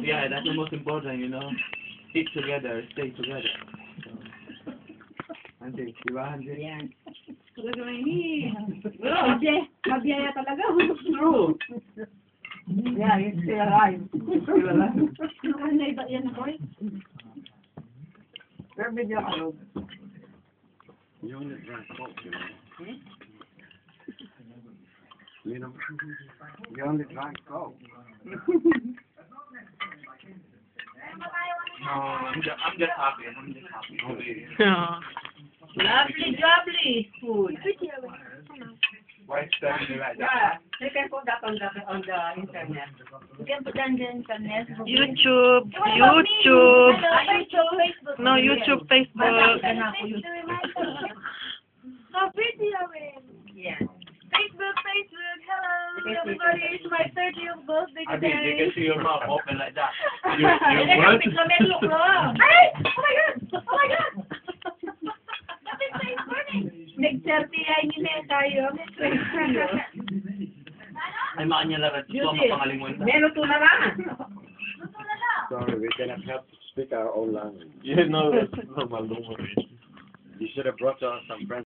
Yeah, that's the most important, you know. Stick together, stay together. Ante, di ba, Ante? Yan. Talaga hindi. Ate, mabiyaya talaga. True. Yeah, it's still alive. Still alive. Ano na iba yan ako eh? Pero medyo ano, You only drank Coke, you know. You know, you only drank Coke. no, I'm just happy. I'm just happy. Lovely food. Why is telling me like Yeah, that? you can put that on the internet. You can put that on the internet. YouTube. YouTube, Facebook. No, YouTube, Facebook. Yeah. Facebook, hello everybody, it's my 30th birthday I mean, you today. can see your mouth open like that. You Ay! what? Oh my god! Oh my god! Happy face morning! Nag-30 ay nila tayo. Ay, makanyala rin. Ito ang pangalingon. Meron to na lang. Sorry, we cannot help to speak our own language. Yeah, no, that's normal. Don't worry. You should have brought us some friends.